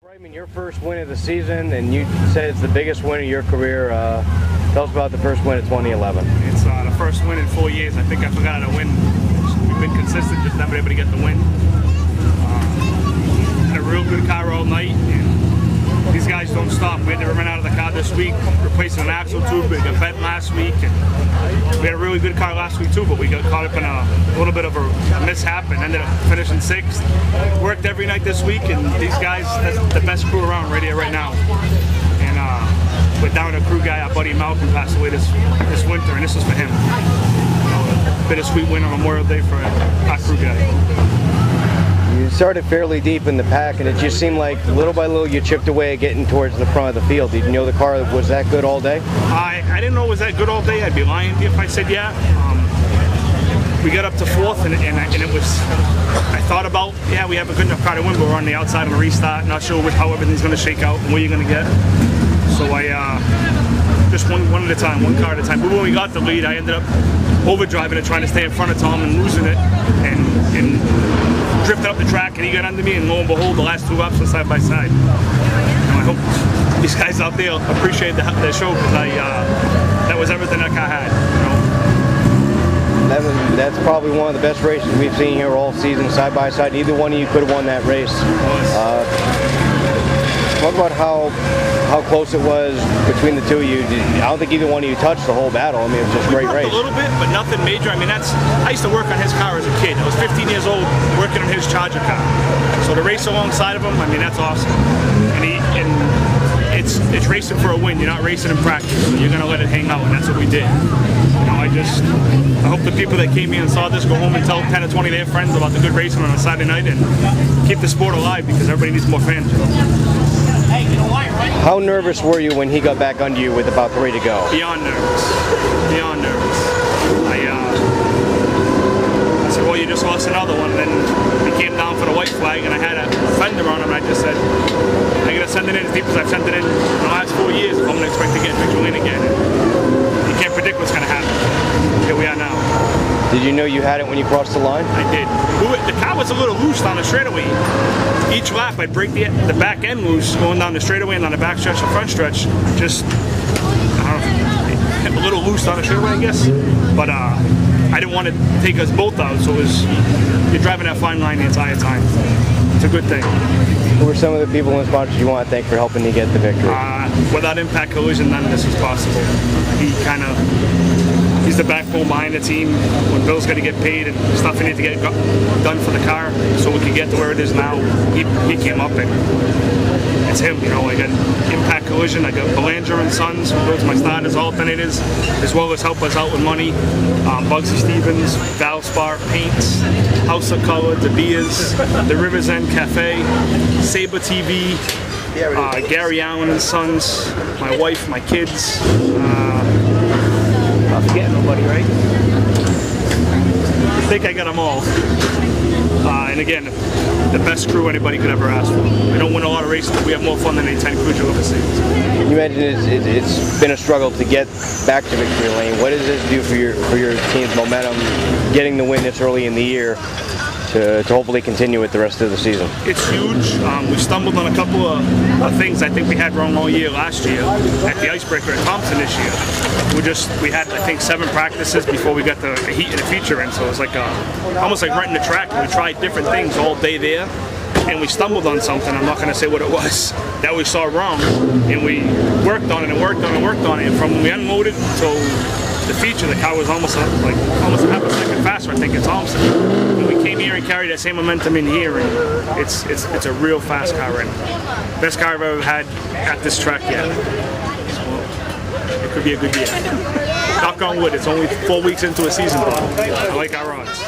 Brightman, your first win of the season, and you said it's the biggest win of your career. Tell us about the first win of 2011. It's the first win in 4 years. I think I forgot how to win. We've been consistent, just never able to get the win. Had a real good car all night, and these guys don't stop. We had to run out of the car this week, replacing an axle tube. We got bent last week, and we had a really good car last week too, but we got caught up in a little bit of a mishap and ended up finishing 6th. Worked every night this week, and these guys, that's the best crew around right here, right now. And we're down a crew guy, our buddy Malcolm passed away this winter, and this is for him. Bittersweet win on Memorial Day for our crew guy. You started fairly deep in the pack, and it just seemed like little by little you chipped away getting towards the front of the field. Did you know the car was that good all day? I didn't know it was that good all day. I'd be lying to you if I said yeah. We got up to 4th, and it was, I thought about, yeah, we have a good enough car to win, but we're on the outside of a restart, not sure how everything's going to shake out and what you're going to get. So I just one at a time, one car at a time. But when we got the lead, I ended up overdriving it, trying to stay in front of Tom and losing it, and drifted up the track, and he got under me, and lo and behold, the last 2 laps were side by side. And I hope these guys out there appreciate the show, because that was everything that car had. You know? That's probably one of the best races we've seen here all season, side by side. Either one of you could have won that race. Talk about how close it was between the two of you. I don't think either one of you touched the whole battle. I mean, it was just a great race. A little bit, but nothing major. I mean, I used to work on his car as a kid. I was 15 years old working on his Charger car. So to race alongside of him, I mean, that's awesome. And it's racing for a win. You're not racing in practice. You're gonna let it hang out, and that's what we did. You know, I hope the people that came here and saw this go home and tell 10 or 20 of their friends about the good racing on a Saturday night and keep the sport alive, because everybody needs more fans. You know? How nervous were you when he got back under you with about 3 to go? Beyond nervous. Beyond nervous. I said, well, you just lost another one. And then he came down for the white flag, and I had a fender on him, and I just said, I'm going to send it in as deep as I've sent it in the last 4 years if I'm going to expect to get victory lane again. And you can't predict what's going to happen. Here we are now. Did you know you had it when you crossed the line? I did. The car was a little loose on the straightaway. Each lap I'd break the back end loose going down the straightaway, and on the back stretch and front stretch, just, I don't know, a little loose on the straightaway, I guess. But I didn't want to take us both out, so you're driving that fine line the entire time. It's a good thing. Who were some of the people and sponsors you want to thank for helping you get the victory? Without Impact Collision, none of this was possible. He's the backbone behind the team. When Bill's got to get paid and stuff he needs to get done for the car so we can get to where it is now, he came up, and it's him. You know, I got Impact Collision, I got Belanger and Sons, who builds my starters, alternators, as well as help us out with money. Bugsy Stevens, Valspar, Paints, House of Color, De Beers, the Rivers End Cafe, Sabre TV, Gary Allen and Sons, my wife, my kids. Not forgetting nobody, right? I think I got them all. And again, the best crew anybody could ever ask for. We don't win a lot of races, but we have more fun than any 10 crews you'll ever see. You mentioned it's been a struggle to get back to victory lane. What does this do for your team's momentum, getting the win this early in the year, to hopefully continue it the rest of the season? It's huge. We stumbled on a couple of things I think we had wrong all year last year at the Icebreaker at Thompson this year. We had I think 7 practices before we got the heat and the feature in, so it was like almost like renting the track. We tried different things all day there, and we stumbled on something. I'm not going to say what it was that we saw wrong, and we worked on it and worked on it and worked on it. And from when we unloaded till the feature, the car was almost a half a second faster, I think, at Thompson. And we came here and carried that same momentum in here, and it's a real fast car right now. Best car I've ever had at this track yet. So it could be a good year. Knock on wood, it's only 4 weeks into a season, but I like our odds.